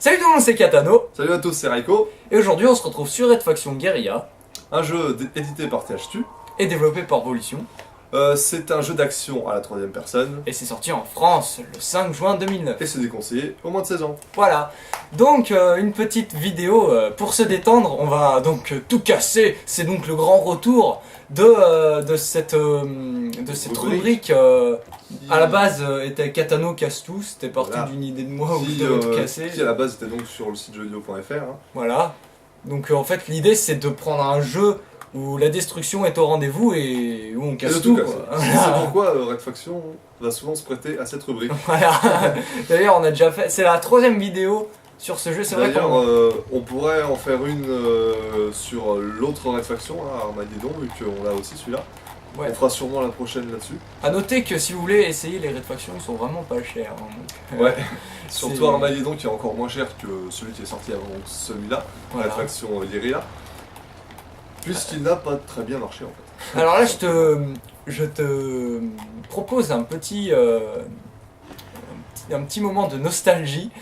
Salut tout le monde, c'est Katano. Salut à tous, c'est Raiko. Et aujourd'hui on se retrouve sur Red Faction Guerrilla. Un jeu édité par THQ. Et développé par Volition. C'est un jeu d'action à la troisième personne. Et c'est sorti en France le 5 juin 2009. Et c'est déconseillé au moins de 16 ans. Voilà. Donc une petite vidéo pour se détendre. On va donc tout casser. C'est donc le grand retour de cette rubrique. À la base était Katano casse tout. C'était parti Voilà. d'une idée de moi où je devais tout casser. Qui à la base était donc sur le site jeuxvideo.fr. Voilà. Donc en fait l'idée c'est de prendre un jeu où la destruction est au rendez-vous et où on casse tout. Quoi. C'est pourquoi Red Faction va souvent se prêter à cette rubrique. Voilà. D'ailleurs on a déjà fait, c'est la troisième vidéo sur ce jeu, c'est vrai qu'on... on pourrait en faire une sur l'autre Red Faction, là, Armageddon, vu qu'on l'a aussi celui-là. Ouais. On fera sûrement la prochaine là-dessus. A noter que si vous voulez essayer les Red Faction, ils sont vraiment pas chers. Hein, donc, ouais, surtout Armageddon qui est encore moins cher que celui qui est sorti avant celui-là, voilà. Red Faction Guerrilla. Puisqu'il n'a pas très bien marché en fait. Alors là je te propose un petit moment de nostalgie.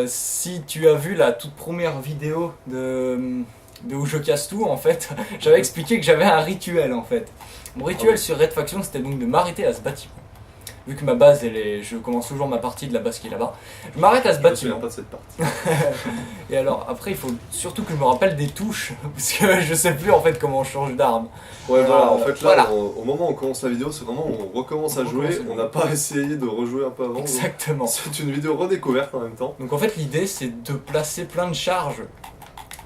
Si tu as vu la toute première vidéo de où je casse tout en fait, j'avais expliqué que j'avais un rituel en fait. Mon rituel sur Red Faction c'était donc de m'arrêter à ce bâtiment. Vu que ma base, je commence toujours ma partie de la base qui est là-bas. Je m'arrête à ce bâtiment. Je me souviens pas de cette partie. Et alors, après, il faut surtout que je me rappelle des touches, parce que je sais plus en fait comment on change d'arme. Ouais, voilà, en fait, là, voilà. Au moment où on commence la vidéo, c'est vraiment on recommence à jouer. On n'a pas essayé de rejouer un peu avant. Exactement. C'est une vidéo redécouverte en même temps. Donc en fait, l'idée, c'est de placer plein de charges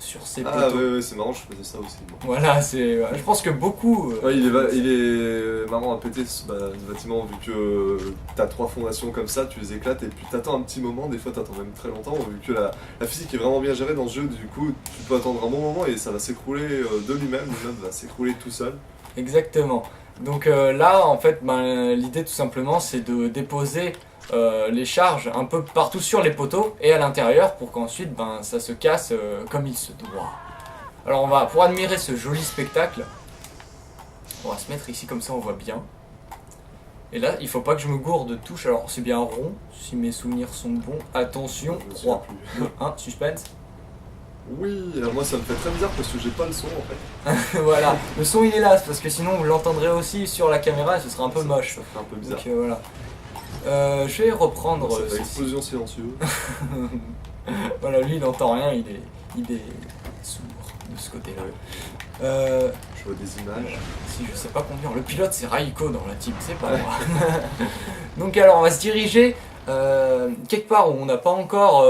sur ces poteaux. Ah ouais, c'est marrant, je faisais ça aussi. Bon. Voilà, je pense que beaucoup... Ouais, il est marrant à péter ce bâtiment, vu que t'as 3 fondations comme ça, tu les éclates et puis t'attends un petit moment, des fois t'attends même très longtemps, vu que la physique est vraiment bien gérée dans ce jeu, du coup tu peux attendre un bon moment et ça va s'écrouler de lui-même, l'immeuble va s'écrouler tout seul. Exactement. Donc là, en fait, l'idée tout simplement, c'est de déposer les charges un peu partout sur les poteaux et à l'intérieur pour qu'ensuite ça se casse comme il se doit. Alors pour admirer ce joli spectacle, on va se mettre ici comme ça on voit bien. Et là il faut pas que je me gourde de touche, alors c'est bien rond si mes souvenirs sont bons. Attention, 3, 2, 1, suspense. Oui, alors moi ça me fait très bizarre parce que j'ai pas le son en fait. Voilà, le son il est là parce que sinon vous l'entendrez aussi sur la caméra et ce serait un peu moche. Ça fait un peu bizarre. Donc voilà. Je vais reprendre... C'est explosion silencieuse. Voilà, lui il n'entend rien, il est sourd de ce côté-là. Je vois des images. Si je sais pas conduire, le pilote c'est Raiko dans la team, c'est pas moi. Donc alors on va se diriger quelque part où on n'a pas encore...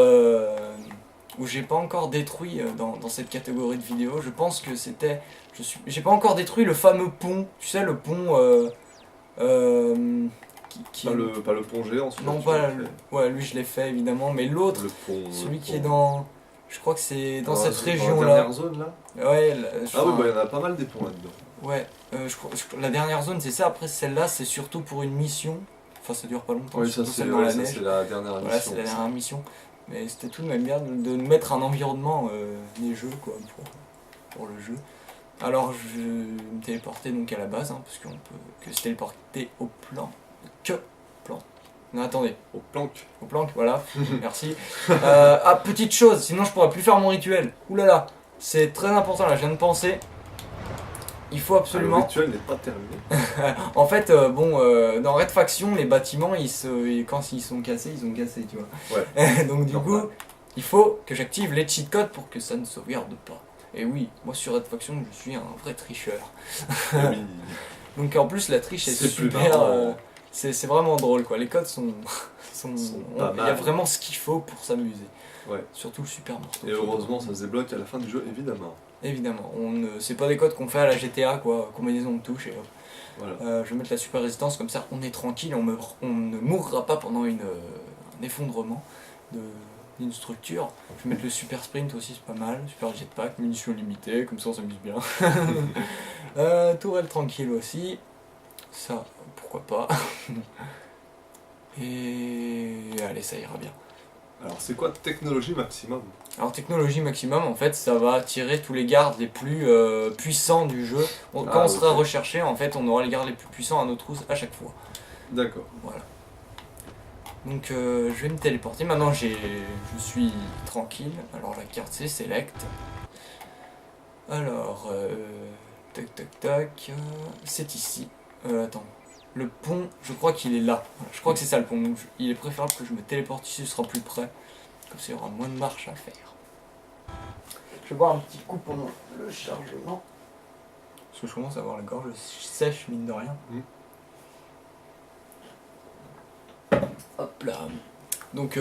où j'ai pas encore détruit dans cette catégorie de vidéo. Je pense que c'était... J'ai pas encore détruit le fameux pont, tu sais le pont... Pas le pont géant, celui-là. Non, pas ouais, lui je l'ai fait évidemment, mais l'autre, celui qui est dans... Je crois que c'est dans cette région-là. La dernière zone là. Ouais. Ah oui, il y en a pas mal des ponts là-dedans. Ouais, la dernière zone c'est ça, après celle-là c'est surtout pour une mission. Enfin ça dure pas longtemps, oui, ça c'est la dernière mission. Voilà, c'est la dernière mission. Mais c'était tout de même bien de mettre un environnement des jeux quoi, pour le jeu. Alors je vais me téléporter donc à la base, hein, parce qu'on peut que se téléporter au plan. Non, attendez. Au planque. Au planque, voilà. Merci. Petite chose, sinon je pourrais plus faire mon rituel. Ouh là là, c'est très important là, je viens de penser. Il faut absolument... Le rituel n'est pas terminé. En fait, dans Red Faction, les bâtiments, quand ils sont cassés, ils sont cassés, tu vois. Ouais. Donc du coup, il faut que j'active les cheat codes pour que ça ne sauvegarde pas. Et oui, moi sur Red Faction, je suis un vrai tricheur. Oui. Donc en plus, la triche est super... c'est vraiment drôle quoi, les codes sont il y a vraiment ce qu'il faut pour s'amuser. Ouais. Surtout le super morceau. Et heureusement ça se débloque à la fin du jeu évidemment. Évidemment, c'est pas des codes qu'on fait à la GTA quoi, combinaison de touches et voilà. Je vais mettre la super résistance comme ça on est tranquille, on ne mourra pas pendant un effondrement d'une structure. Je vais mettre le super sprint aussi, c'est pas mal, super jetpack, munitions limitées, comme ça on s'amuse bien. Tourelle tranquille aussi. Ça, pourquoi pas. Et allez, ça ira bien. Alors c'est quoi technologie maximum? Alors technologie maximum, en fait, ça va tirer tous les gardes les plus puissants du jeu. Quand on sera recherché, en fait, on aura les gardes les plus puissants à notre trousse à chaque fois. D'accord. Voilà. Donc je vais me téléporter. Maintenant je suis tranquille. Alors la carte c'est Select. Alors tac tac tac. C'est ici. Attends. Le pont, je crois qu'il est là. Voilà, je crois que c'est ça le pont. Donc il est préférable que je me téléporte ici, ce sera plus près. Comme ça il y aura moins de marche à faire. Je vais boire un petit coup pendant le chargement. Parce que je commence à avoir la gorge sèche, mine de rien. Hop là. Donc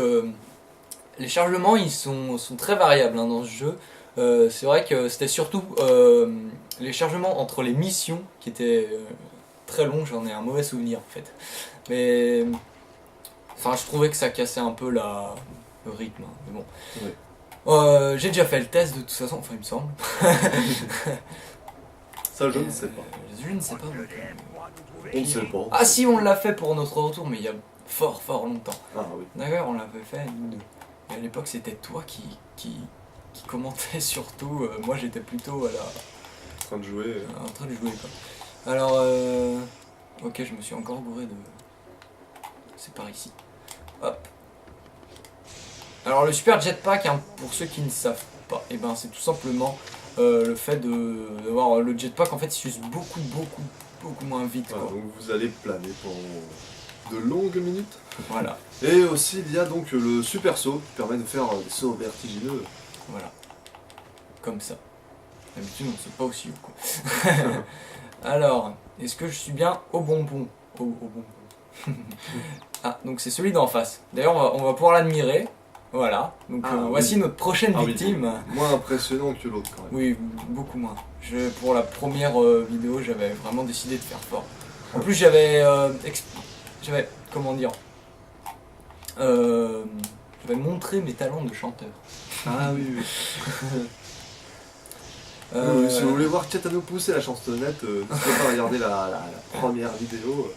les chargements ils sont très variables hein, dans ce jeu. C'est vrai que c'était surtout les chargements entre les missions qui étaient très longs, j'en ai un mauvais souvenir en fait. Mais enfin je trouvais que ça cassait un peu le rythme. Hein, mais bon. Oui. J'ai déjà fait le test de toute façon, enfin il me semble. Ça je ne sais pas. Je ne sais pas. On ne sait pas. Ah si on l'a fait pour notre retour mais il y a fort longtemps. Ah oui. D'ailleurs on l'avait fait nous deux. Et à l'époque c'était toi qui commentait surtout. Moi j'étais plutôt En train de jouer. en train de jouer quoi. Alors ok je me suis encore gouré de... C'est par ici. Hop. Alors le super jetpack hein, pour ceux qui ne savent pas, et ben c'est tout simplement le fait d'avoir le jetpack en fait il s'use beaucoup moins vite Voilà, quoi. donc vous allez planer pendant de longues minutes. Voilà. Et aussi il y a donc le super saut qui permet de faire des sauts vertigineux. Voilà. Comme ça. D'habitude on saute pas aussi haut quoi. Alors, est-ce que je suis bien au bonbon? Au bonbon. Ah, donc c'est celui d'en face. D'ailleurs, on va pouvoir l'admirer. Voilà. Donc voici notre prochaine victime. Oui. Moins impressionnant que l'autre quand même. Oui, beaucoup moins. Pour la première vidéo, j'avais vraiment décidé de faire fort. En plus, j'avais comment dire j'avais montré mes talents de chanteur. Ah oui. Si vous voulez voir Chat à nous pousser la chansonnette, n'hésitez pas à regarder la première vidéo.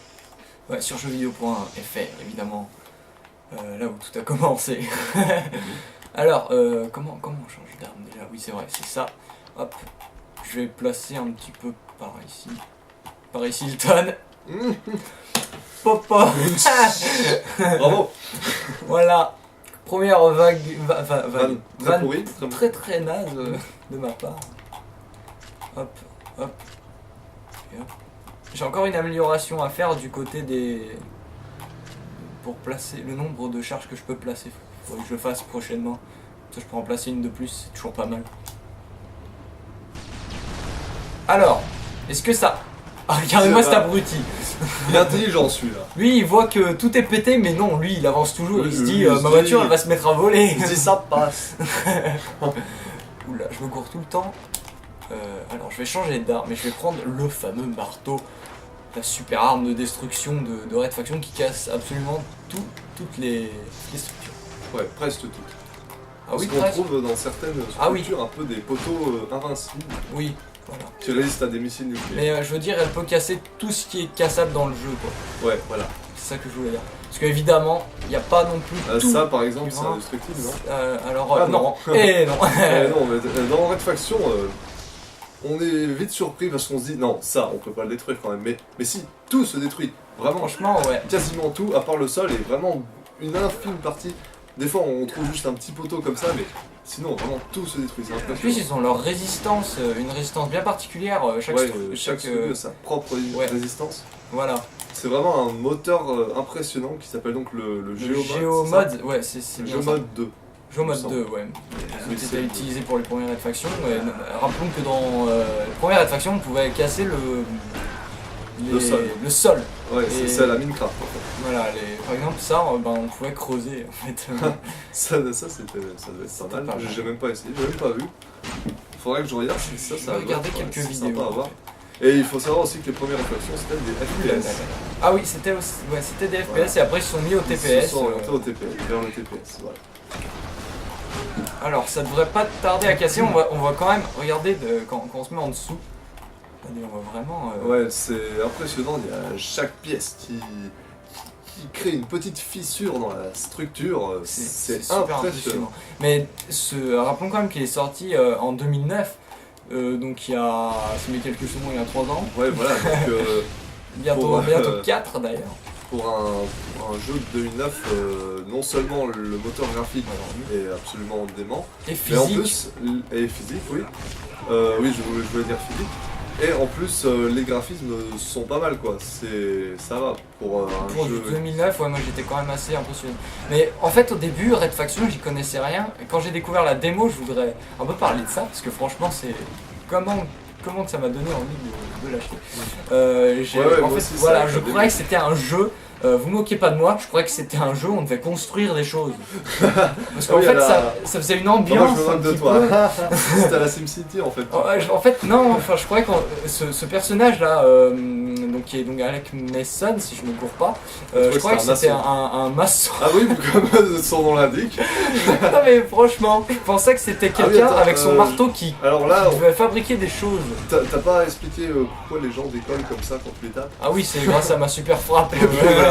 Ouais, sur jeuxvideo.fr évidemment. Là où tout a commencé. Alors, comment on change d'arme déjà? Oui, c'est vrai, c'est ça. Hop, je vais placer un petit peu par ici. Par ici le tonne. Papa. Bravo. Voilà. Première vague. Très pourri. Très naze de ma part. Hop. Et hop. J'ai encore une amélioration à faire du côté des... Pour placer le nombre de charges que je peux placer. Faudrait que je le fasse prochainement. Ça, je peux en placer une de plus, c'est toujours pas mal. Alors, est-ce que ça... Ah, regardez-moi cet abruti. Il est intelligent celui-là. Lui, il voit que tout est pété, mais non, lui, il avance toujours. Oui, il se dit, il se ma dit- voiture, elle va se mettre à voler. Il se dit ça passe. Oula, je me cours tout le temps. Alors, je vais changer d'arme, mais je vais prendre le fameux marteau. La super arme de destruction de Red Faction qui casse absolument toutes les structures. Ouais, presque tout. Ah Parce oui, qu'on presque. trouve dans certaines Ah oui. structures un peu des poteaux invincibles Oui, voilà. qui résistent à des missiles nucléaires. Mais je veux dire, elle peut casser tout ce qui est cassable dans le jeu, quoi. Ouais, voilà. C'est ça que je voulais dire. Parce qu'évidemment, il n'y a pas non plus tout. Ça par exemple, c'est vivant. indestructible, non? Alors, Ah, non. non. Eh non. Non, mais dans Red Faction, on est vite surpris parce qu'on se dit non, ça on peut pas le détruire quand même. Mais si, tout se détruit. Vraiment, Franchement, ouais. quasiment tout, à part le sol, et vraiment une infime partie. Des fois on trouve juste un petit poteau comme ça, mais sinon vraiment tout se détruit. C'est En plus, impressionnant. ils ont leur résistance, une résistance bien particulière. Chaque Ouais, stru- chaque studio a sa propre ouais. résistance. Voilà. C'est vraiment un moteur impressionnant qui s'appelle donc le Le Geomod. Geomod, ouais, c'est bien ça. Geomod 2. Geomod il me 2, ouais. Oui, C'était c'est- utilisé pour les premières Red Faction. Rappelons que dans les premières Red Faction, on pouvait casser Le sol. Le sol. Ouais, Et- c'est à la Minecraft en fait. Voilà, par exemple, ça, on pouvait creuser en fait. Ça devait être pas mal. pas mal. J'ai même pas essayé, j'ai même pas vu. Faudrait que je regarde si ça, Je ça vais va. regarder Ouais, quelques c'est vidéos. sympa à voir. Et il faut savoir aussi que les premières réflexions c'était des FPS. Ah oui, c'était des FPS Voilà. et après ils se sont mis au Ils TPS. se sont orientés au TPS, vers le TPS. Voilà. Alors ça devrait pas tarder à casser, on va quand même regarder quand on se met en dessous. Regardez, on va vraiment... Ouais, c'est impressionnant, il y a chaque pièce qui crée une petite fissure dans la structure. C'est super impressionnant. Mais rappelons quand même qu'il est sorti en 2009, donc il y a, si mes calculs sont bons, il y a 3 ans. Ouais, voilà, donc Bientôt, Pour, bientôt 4 d'ailleurs. pour un jeu de 2009, non seulement le moteur graphique est absolument dément, Et mais en physique. plus, et physique, oui. Oui, je voulais dire physique. Et en plus, les graphismes sont pas mal, quoi. Ça va pour un Pour jeu. 2009, ouais, moi j'étais quand même assez impressionné. Mais en fait, au début, Red Faction, j'y connaissais rien. Et quand j'ai découvert la démo, je voudrais un peu parler de ça, parce que franchement, c'est comment que ça m'a donné envie de l'acheter. Ouais, En moi fait, aussi, voilà, ça, je la démo. croyais que c'était un jeu. Vous moquez pas de moi, je croyais que c'était un jeu où on devait construire des choses. Parce qu'en Oui, fait, alors, ça faisait une moi, ambiance je me un moque de petit toi. peu. C'était à la SimCity, en fait. En fait, non, enfin, je croyais que ce personnage-là, donc, qui est donc Alec Mason, si je ne me gourre pas, je croyais que c'était un maçon. Ah oui, comme son nom l'indique. Non, mais franchement, je pensais que c'était Ah oui, quelqu'un attends, avec son marteau qui Alors là, devait fabriquer des choses. t'as pas expliqué pourquoi les gens décollent comme ça quand tu les tapes. Ah oui, c'est grâce à ma super frappe. Voilà.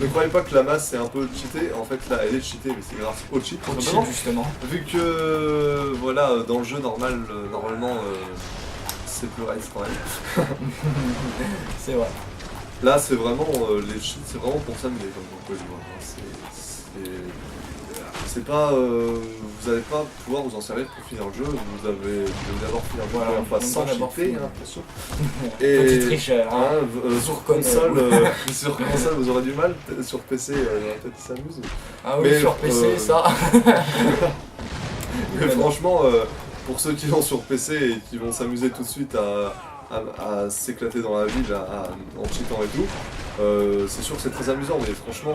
Ne croyez pas que la masse c'est un peu cheaté, en fait là elle est cheatée mais c'est grâce au cheat. Au Simplement, cheat, justement. vu que voilà dans le jeu normalement c'est plus raide quand même. C'est vrai. Là c'est vraiment les cheats c'est vraiment pour s'amuser comme vous pouvez le voir. Hein. C'est pas vous allez pas pouvoir vous en servir pour finir le jeu, vous devez d'abord finir le jeu Voilà, la première fois on sans va d'abord cheater, finir. hein, attention. Petit tricheur. Hein. Sur Connaît. console, sur console vous aurez du mal, sur PC peut-être ils s'amusent. Ah oui, Mais, sur PC, ça. Mais franchement, pour ceux qui l'ont sur PC et qui vont s'amuser tout de suite à s'éclater dans la ville en cheatant et tout, c'est sûr que c'est très amusant, mais franchement,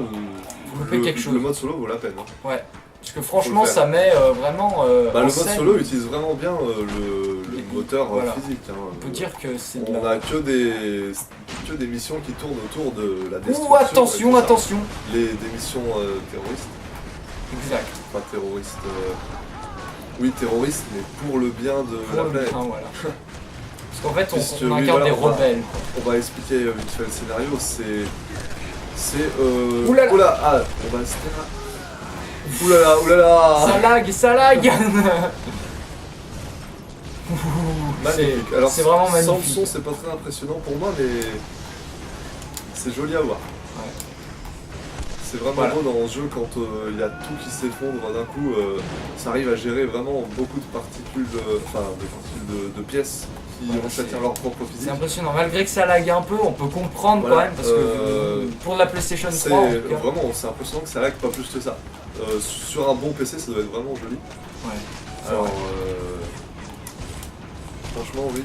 loupez quelque chose. le mode solo vaut la peine. Hein. Ouais. Parce que franchement, Faut le ça met vraiment. Bah, en le mode scène. solo utilise vraiment bien le moteur Voilà. physique. Hein. On peut dire que c'est. On a que des missions qui tournent autour de la destruction. Ouh, attention, et tout ça. attention. Des missions terroristes. Exact. Pas terroristes. Oui, terroristes, mais pour le bien de Pour la le planète. bien, voilà. Parce qu'en fait, Puisque, on oui, incarne voilà, des rebelles. On va expliquer vite fait le scénario. C'est. Oulala. Oula, ah, on va se faire. Oulala, oulala. Ça lag, ça lag. Magnifique. Alors, c'est vraiment Sans le magnifique. son, c'est pas très impressionnant pour moi, mais c'est joli à voir. Ouais. C'est vraiment Voilà. beau dans le jeu quand il y a tout qui s'effondre d'un coup. Ça arrive à gérer vraiment beaucoup de particules, de pièces qui Ouais, ont chacun leur propre C'est physique. impressionnant. Malgré que ça lag un peu, on peut comprendre Voilà, quand même. Parce que pour la PlayStation 3, en tout cas. Vraiment, c'est impressionnant que ça lag pas plus que ça. Sur un bon PC, ça doit être vraiment joli. Ouais. Alors, franchement, oui.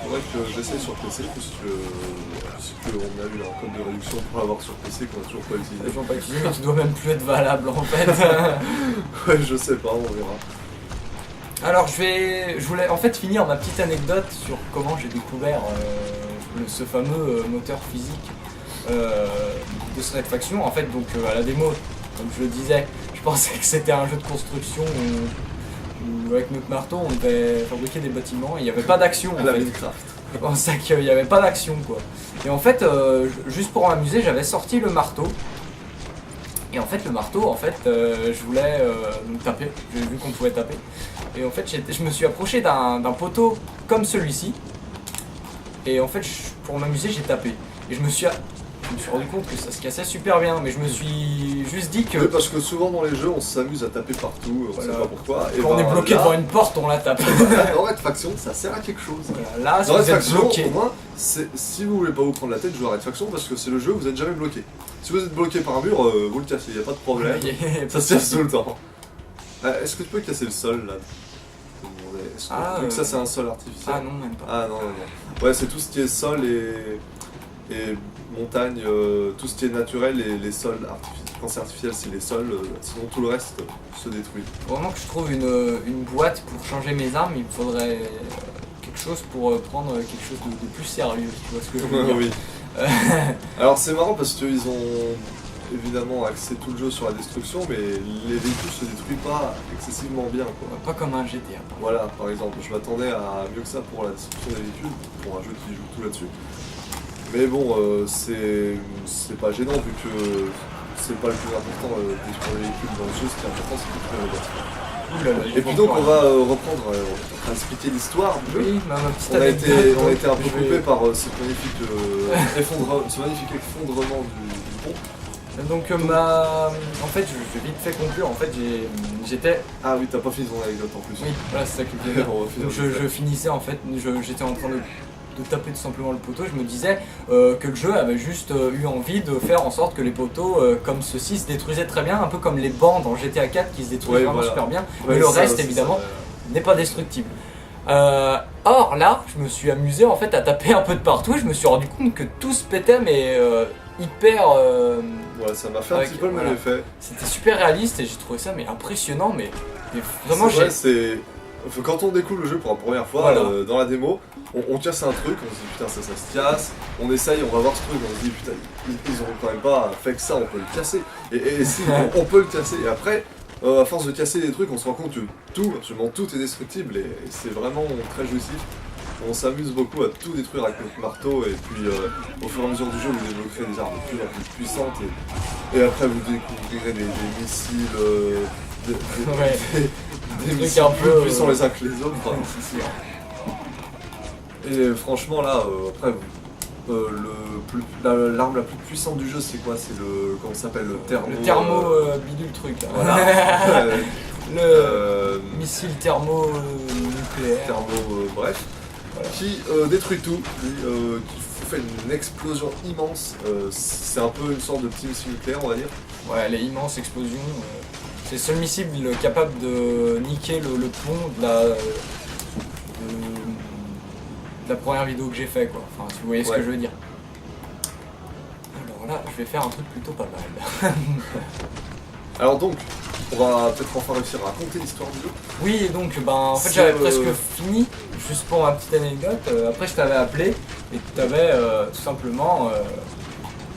Faudrait que j'essaye sur PC, puisque on a eu un code de réduction pour l'avoir sur PC qu'on a toujours pas utilisé. Toujours pas utilisé, mais tu dois même plus être valable en fait. Ouais, je sais pas, on verra. Alors je voulais en fait finir ma petite anecdote sur comment j'ai découvert ce fameux moteur physique de cette faction. En fait donc à la démo, comme je le disais, je pensais que c'était un jeu de construction où avec notre marteau on devait fabriquer des bâtiments et il n'y avait pas d'action en La fait. Minecraft. Je pensais qu'il n'y avait pas d'action quoi. Et en fait juste pour m'amuser j'avais sorti le marteau. Et en fait le marteau en fait je voulais donc taper, j'ai vu qu'on pouvait taper. Et en fait je me suis approché d'un poteau comme celui-ci. Et en fait pour m'amuser j'ai tapé. Et je me suis rendu compte que ça se cassait super bien, mais je me suis juste dit que Oui, parce que souvent dans les jeux, on s'amuse à taper partout, on Voilà. sait pas pourquoi. Et quand on ben, est bloqué là, devant une porte on la tape. dans Red Faction, ça sert à quelque chose. Voilà, là si Dans Red vous êtes Faction, bloqué. au moins, si vous voulez pas vous prendre la tête, jouez à Red Faction parce que c'est le jeu où vous êtes jamais bloqué. Si vous êtes bloqué par un mur, vous le cassez, y a pas de problème. Ça se casse tout le temps. Est-ce que tu peux casser le sol là? Vu que ça c'est un sol artificiel. Ah non même pas. Ah non, non, non. Ouais, c'est tout ce qui est sol et montagne, tout ce qui est naturel et les sols artificiels. Quand c'est artificiel, c'est les sols, sinon tout le reste se détruit. Faut vraiment que je trouve une boîte pour changer mes armes, il me faudrait quelque chose pour prendre quelque chose de plus sérieux, tu vois ce que je veux dire. Oui. Alors c'est marrant parce qu'ils ont évidemment axé tout le jeu sur la destruction, mais les véhicules se détruisent pas excessivement bien, quoi. Pas comme un GTA. Voilà, par exemple, je m'attendais à mieux que ça pour la destruction des véhicules, pour un jeu qui joue tout là-dessus. Mais bon, c'est pas gênant vu que c'est pas le plus important détruire les véhicules dans le jeu, ce qui est important c'est de détruire les bâtiments. Et puis donc on va reprendre, on va expliquer l'histoire du jeu. Oui, ma petite On a anecdote. été un peu Je vais- coupé par ce magnifique effondrement du pont. Donc en fait, je vais vite fait conclure. En fait, j'étais. Ah oui, t'as pas fini ton anecdote en plus. Oui, voilà, c'est ça que je voulais dire. On va finir Donc, vite fait. je finissais en fait, j'étais en train de taper tout simplement le poteau. Je me disais que le jeu avait juste eu envie de faire en sorte que les poteaux comme ceux-ci se détruisaient très bien, un peu comme les bancs dans GTA 4 qui se détruisent Ouais, vraiment voilà. super bien. Ouais, mais le ça, reste, c'est évidemment, ça. n'est pas destructible. Or là, je me suis amusé en fait à taper un peu de partout et je me suis rendu compte que tout se pétait mais hyper. Voilà, ça m'a fait un Avec- petit peu le même voilà. effet. C'était super réaliste et j'ai trouvé ça mais impressionnant mais vraiment C'est vrai, quand on découvre le jeu pour la première fois, Voilà. dans la démo, on casse un truc, on se dit putain ça se casse, on essaye, on va voir ce truc, on se dit putain ils auront quand même pas fait que ça, on peut le casser. Et si, on peut le casser. Et après, à force de casser des trucs, on se rend compte que tout, absolument tout est destructible et c'est vraiment très jouissif. On s'amuse beaucoup à tout détruire avec notre marteau et puis au fur et à mesure du jeu vous débloquerez des armes de plus en plus puissantes et après vous découvrirez des missiles, Ouais. des trucs missiles un plus peu, puissants les uns que les autres. c'est sûr. Et franchement là, après l'arme la plus puissante du jeu c'est quoi? C'est comment ça s'appelle? Le thermo Bidule truc là. voilà. Le missile thermo-nucléaire. Bref, Voilà. qui détruit tout, qui fait une explosion immense. C'est un peu une sorte de petit missile nucléaire, on va dire. Ouais, les immenses explosions. C'est le seul missile capable de niquer le pont de la première vidéo que j'ai fait quoi. Enfin, si vous voyez ce Ouais. que je veux dire. Alors là, je vais faire un truc plutôt pas mal. Alors donc, on va peut-être enfin réussir à raconter l'histoire du jeu. Oui, et donc en fait C'est, j'avais presque fini, juste pour ma petite anecdote. Après je t'avais appelé et tu avais tout simplement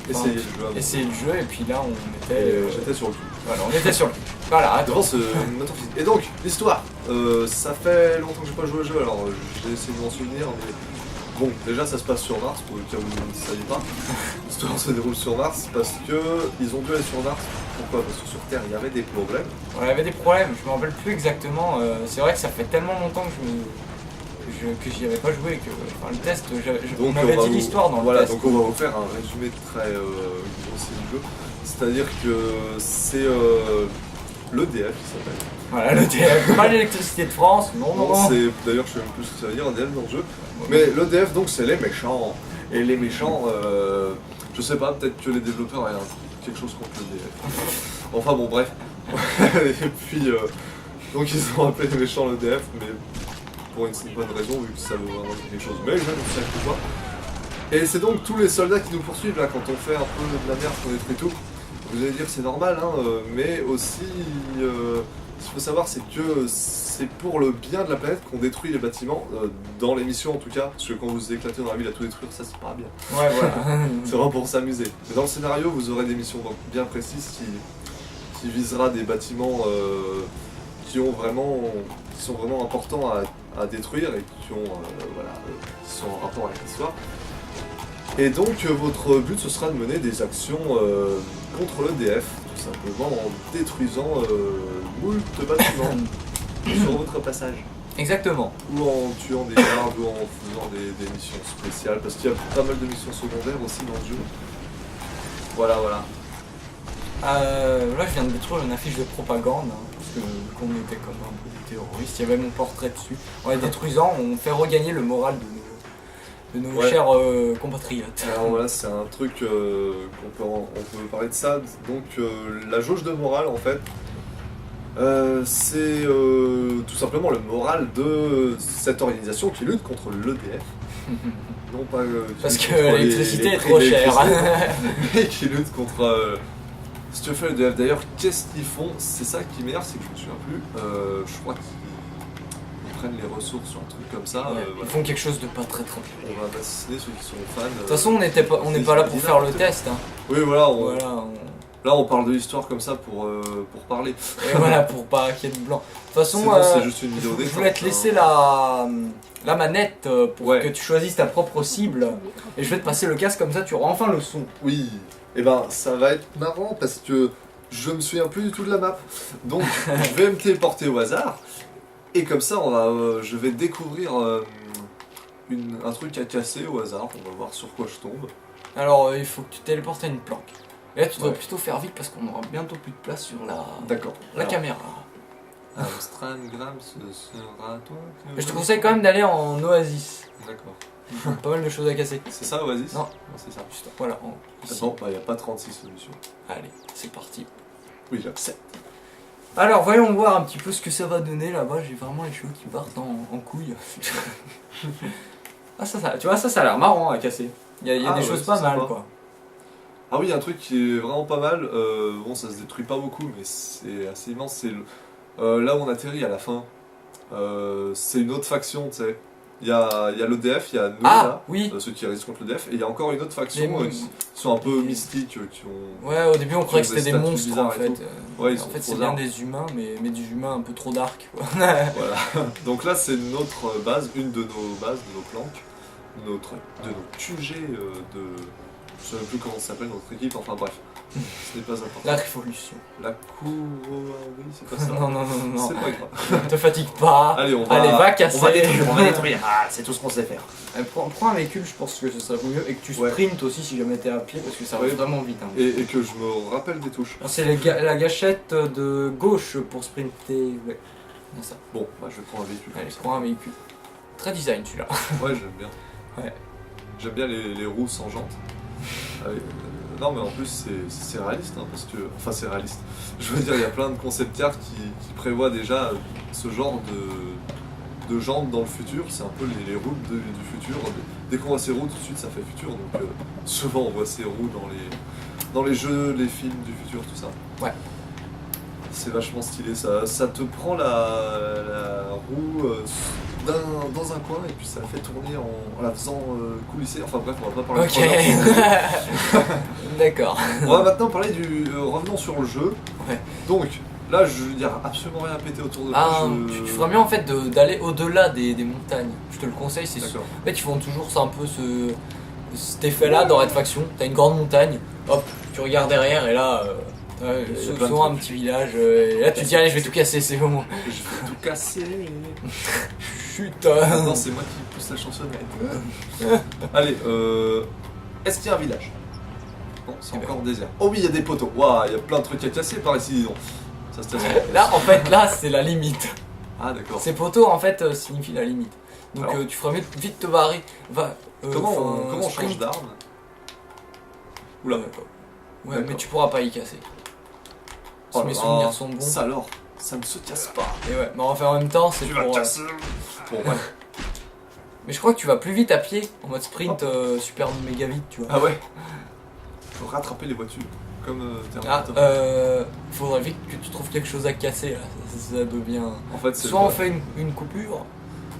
Essayez le jeu. essayé le jeu et puis là on Et était j'étais sur le cul. voilà, on était sur le voilà, attends. Devant ce moteur physique. Et donc, l'histoire. Ça fait longtemps que j'ai pas joué au jeu, alors j'ai essayé de m'en souvenir, mais bon, déjà ça se passe sur Mars, pour le cas où vous ne saviez pas. L'histoire se déroule sur Mars parce que ils ont dû aller sur Mars. Pourquoi? Parce que sur Terre il y avait des problèmes. On avait des problèmes, je me rappelle plus exactement. C'est vrai que ça fait tellement longtemps que j'y avais pas joué que enfin, le test, on Donc m'avait va dit vous- l'histoire dans voilà, le test. donc on va vous faire un résumé très grossier du jeu. C'est-à-dire que c'est l'EDF qui s'appelle. Voilà, l'EDF, pas l'électricité de France, non, non, non. C'est d'ailleurs je sais même plus ce que ça veut dire EDF dans le jeu. Mais l'EDF donc c'est les méchants. Et les méchants, je sais pas, peut-être que les développeurs ont quelque chose contre l'EDF. Enfin bon bref. Et puis donc ils ont appelé les méchants l'EDF, mais pour une bonne raison vu que ça veut vraiment dire quelque chose. Mais je ne sais plus quoi. Et c'est donc tous les soldats qui nous poursuivent là quand on fait un peu de la merde, qu'on détruit tout. Vous allez dire c'est normal, hein, mais aussi ce qu'il faut savoir c'est que c'est pour le bien de la planète qu'on détruit les bâtiments, dans les missions en tout cas, parce que quand vous vous éclatez dans la ville à tout détruire, ça c'est pas bien. Ouais, voilà. C'est vraiment pour s'amuser. Mais dans le scénario vous aurez des missions donc, bien précises qui visera des bâtiments qui sont vraiment importants à détruire et qui sont en rapport avec l'histoire. Et donc votre but ce sera de mener des actions contre l'EDF, tout simplement en détruisant moult bâtiments sur votre passage. Exactement. Ou en tuant des gardes ou en faisant des missions spéciales, parce qu'il y a pas mal de missions secondaires aussi dans le jeu. Voilà, voilà. Là, je viens de détruire une affiche de propagande, hein, parce que qu'on était comme un peu des terroristes, il y avait mon portrait dessus. En les détruisant, on fait regagner le moral de nos Ouais. chers compatriotes. Alors voilà, c'est un truc on peut parler de ça. Donc la jauge de morale en fait, c'est tout simplement le moral de cette organisation qui lutte contre l'EDF. Non pas Parce qui que lutte contre l'électricité les est prix trop de chère. l'électricité, mais qui lutte contre ce que fait l'EDF. D'ailleurs, qu'est-ce qu'ils font? C'est ça qui m'énerve, c'est que je me souviens plus. Je crois qu'ils prennent les ressources sur un truc comme ça. Ouais, Voilà. Ils font quelque chose de pas très très bien. On va assassiner ceux qui sont fans. De toute façon, on n'est pas là pour faire le test. Hein. Oui, voilà, Voilà, là on parle de l'histoire comme ça pour parler. et voilà, pour pas qu'il y ait de blanc. De toute façon, Sinon, c'est juste une vidéo je détente, voulais te hein. laisser la manette pour Ouais. que tu choisisses ta propre cible. Et je vais te passer le casque comme ça, tu auras enfin le son. Oui, et ben ça va être marrant parce que Je me souviens plus du tout de la map. Donc, je vais me téléporter au hasard. Et comme ça, je vais découvrir un truc à casser au hasard. On va voir sur quoi je tombe. Alors, il faut que tu téléportes à une planque. Et là, tu dois Ouais. plutôt faire vite parce qu'on aura bientôt plus de place sur la D'accord. caméra. Amstramgram, ce sera toi. Mais je te conseille quand même d'aller en oasis. D'accord. Il y a pas mal de choses à casser. C'est ça, Oasis? Non. c'est ça. Juste, voilà. Ici. Bon, bah, il n'y a pas 36 solutions. Allez, c'est parti. Oui, j'accepte. Alors, voyons voir un petit peu ce que ça va donner là-bas. J'ai vraiment les cheveux qui partent en couilles. Ah, tu vois, ça a l'air marrant à casser. Il y a Ah, des ouais, choses c'est pas mal, sympa. quoi. Ah oui, il y a un truc qui est vraiment pas mal. Bon, ça se détruit pas beaucoup, mais c'est assez immense. C'est là où on atterrit à la fin. C'est une autre faction, tu sais. Il y a l'EDF, il y a nous, Ah, là, oui. ceux qui résistent contre l'EDF, et il y a encore une autre faction Les- qui sont un peu mystiques, qui ont... Ouais, au début on croyait que ont c'était des statues monstres en bizarres et fait. tout. Ouais, ils En sont fait, trop c'est bien arts. des humains, mais des humains un peu trop dark. Quoi. Voilà. Donc là, c'est notre base, une de nos bases, de nos planques, de nos QG, je sais même plus comment ça s'appelle notre équipe, enfin bref, ce n'est pas important. La révolution. La cour... oui, c'est pas ça. Non, non, non, non, C'est non. pas grave. Ne te fatigue pas. Allez, on va... Allez, va casser. On va détruire, on va détruire. Ah, c'est tout ce qu'on sait faire. Prends un véhicule, je pense que ce serait mieux. Et que tu Ouais. sprintes aussi si jamais t'es à pied, parce que ça va Ouais. vraiment vite. Hein. Et que je me rappelle des touches. C'est la gâchette de gauche pour sprinter. Ouais. C'est ça. Bon, bah, je vais prendre un véhicule. Allez, comme ça. prends un véhicule. Très design celui-là. Ouais, j'aime bien. Ouais. J'aime bien les roues sans jantes. Non, mais en plus, c'est réaliste, hein, parce que... Enfin, c'est réaliste. Je veux dire, il y a plein de concept cars qui prévoient déjà ce genre de jantes dans le futur. C'est un peu les routes du futur. Dès qu'on voit ces roues, tout de suite, ça fait futur. Donc, souvent, on voit ces roues dans les jeux, les films du futur, tout ça. Ouais. C'est vachement stylé. Ça te prend la roue dans un coin et puis ça la fait tourner en la faisant coulisser. Enfin bref, on va pas parler Ok. de D'accord. On va maintenant parler du... revenons sur le jeu. Ouais. Donc, là, il n'y a absolument rien à péter autour de moi. Ah, tu ferais mieux en fait d'aller au-delà des montagnes. Je te le conseille, c'est sûr. D'accord. En fait, ils font toujours ça, un peu cet effet-là dans Red Faction. T'as une grande montagne, hop, tu regardes derrière et là, y a plein de souvent un trucs. petit village. Et là, tu te dis, allez, je vais tout casser, c'est bon. Je vais tout casser. Chut. Non, c'est moi qui pousse la chansonnette. Allez, est-ce qu'il y a un village? Non, c'est Eh ben. encore désert. Oh oui, il y a des poteaux. Waouh, il y a plein de trucs à casser par ici, dis donc. Ça se tasse. Là, en fait, là, c'est la limite. Ah, d'accord. Ces poteaux, en fait, signifient la limite. Donc, Alors. tu ferais mieux de vite te barrer. Comment on change sprint. d'arme? Oula. Ouais, D'accord. mais tu pourras pas y casser. Si Oh mes là souvenirs là, sont bons. Ça alors, ça ne se casse pas. Et ouais, mais enfin en même temps, c'est Tu pour. vas casser. Bon, ouais. Mais je crois que tu vas plus vite à pied, en mode sprint super méga vite, tu vois. Ah ouais. Faut rattraper les voitures. Comme Ah, Terminator. faudrait vite que tu trouves quelque chose à casser là. Ça devient. En fait, c'est Soit on fait une coupure.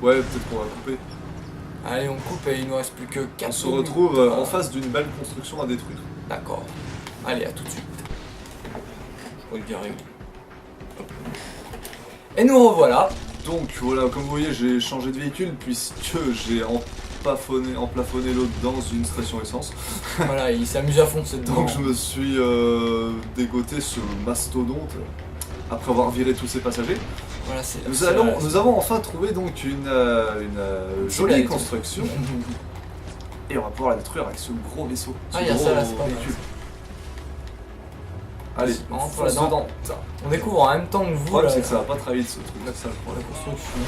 Ouais, peut-être qu'on va couper. Allez, on coupe et il nous reste plus que 4 On se retrouve en face d'une belle construction à détruire. D'accord. Allez, à tout de suite. Je crois que bien réglé. Et nous revoilà. Donc voilà, comme vous voyez, j'ai changé de véhicule puisque j'ai emplafonné l'autre dans une station essence. Voilà, il s'amuse à foncer dedans. Donc je me suis dégoté ce mastodonte après avoir viré tous ces passagers. Voilà, c'est. Nous avons enfin trouvé donc une jolie belle. construction et on va pouvoir la détruire avec ce gros vaisseau. Ce Ah, il y a gros ça là, c'est pas mal. véhicule. Allez, On rentre fonce là-dedans. dedans. On découvre en même temps que Le vous problème là, c'est que ça va pas très vite ce truc. la construction.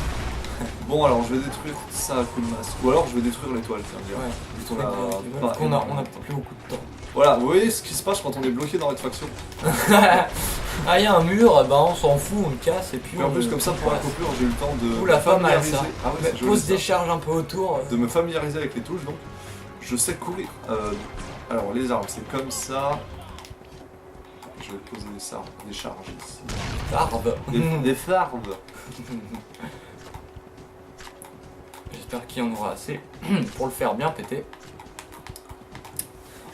Bon alors je vais détruire ça à coup de masse. Ou alors je vais détruire l'étoile, tiens bien. Ouais. Vite, on a pas On a énormément de plus temps. beaucoup de temps. Voilà, vous voyez ce qui se passe quand on est bloqué dans Red Faction. Ah, il y a un mur, bah on s'en fout, on le casse et puis Et en on- plus comme ça pour la coupure j'ai eu le temps de Ouh, la pas mal familiariser. ça. Ah ouais, c'est joli, Pose ça. des charges un peu autour. De me familiariser avec les touches donc. Je sais courir. Alors les armes c'est comme ça. Je vais poser des charges ici. Barbe. Des farbes. J'espère qu'il y en aura assez pour le faire bien péter.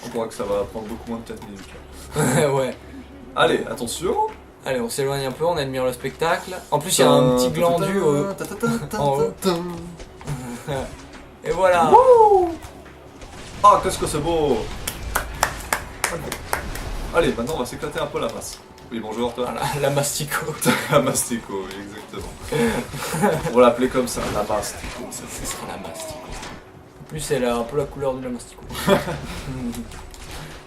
Je crois que ça va prendre beaucoup moins de 4 minutes. Là. Ouais. Allez, attention. Allez, on s'éloigne un peu, on admire le spectacle. En plus, il y a un petit glandu en haut. Et voilà. Ah, qu'est-ce que c'est beau. Allez, maintenant on va s'éclater un peu la masse. Oui, bonjour toi. Voilà, la Mastico. La Mastico, oui, exactement. On va l'appeler comme ça, la Mastico. Ce sera la Mastico. En plus, elle a un peu la couleur de la Mastico.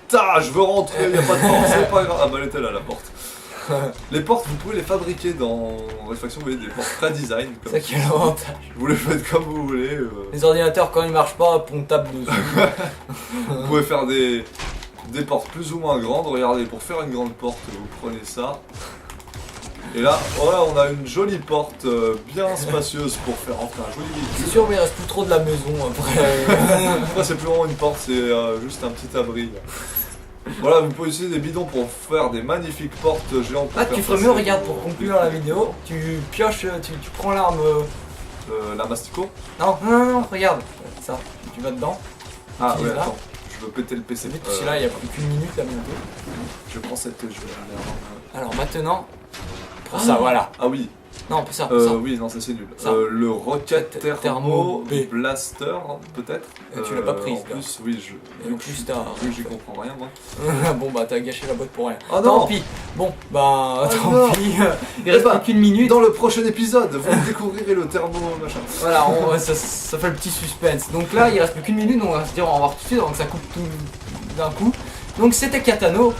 Ta, je veux rentrer, y a pas de porte, c'est pas grave. Ah bah elle était là la porte. Les portes, vous pouvez les fabriquer dans Réfaction, vous voyez, des portes très design. C'est ça qui est l'avantage. Vous les faites comme vous voulez. Les ordinateurs, quand ils marchent pas, on tape dessus. Vous pouvez faire des portes plus ou moins grandes. Regardez, pour faire une grande porte, vous prenez ça. Et là, voilà, on a une jolie porte bien spacieuse pour faire entrer un joli C'est véhicule. sûr, mais il reste plus trop de la maison après. Après, c'est plus vraiment une porte, c'est juste un petit abri. Voilà, vous pouvez utiliser des bidons pour faire des magnifiques portes géantes. Ah, tu ferais mieux, regarde, pour conclure la vidéo, tu pioches, tu prends l'arme. La Mastico. Non, non, non, non, regarde, ça, tu vas dedans. Ah Utilise ouais, là. attends, je veux péter le PC. Vite, parce que là, il n'y a plus qu'une minute là bientôt. Je prends cette je vais aller Alors maintenant, pour ça, voilà. Ah oui, Non, pour ça, pour ça. oui, non, ça c'est nul. Ça. Le Rocket Thermo Thermo B. Blaster, peut-être. Et tu l'as pas prise, En là. plus, oui, Et en plus, t'as. vu que j'y comprends rien, moi. Bon, bah, t'as gâché la boîte pour rien. Oh Tant non. pis. Bon, bah, tant non. pis. Il reste bah, plus qu'une minute. Dans le prochain épisode, vous découvrirez le thermo machin. Voilà, ça fait le petit suspense. Donc là, il reste plus qu'une minute, donc on va se dire au revoir tout de suite avant que ça coupe tout d'un coup. Donc c'était Katano.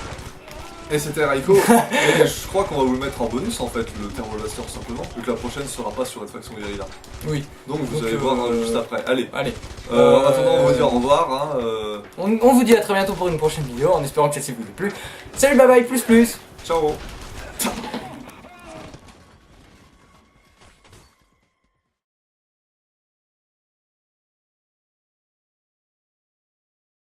Et c'était Raiko. Et je crois qu'on va vous le mettre en bonus en fait, le thermo blaster tout simplement, vu que la prochaine sera pas sur Réfaction Guerrilla. Oui. Donc vous Donc, allez voir juste après. Allez. Allez. En attendant, on va vous dire au revoir. Hein, On vous dit à très bientôt pour une prochaine vidéo, en espérant que celle-ci vous ait plu. Salut, bye bye, plus plus. Ciao.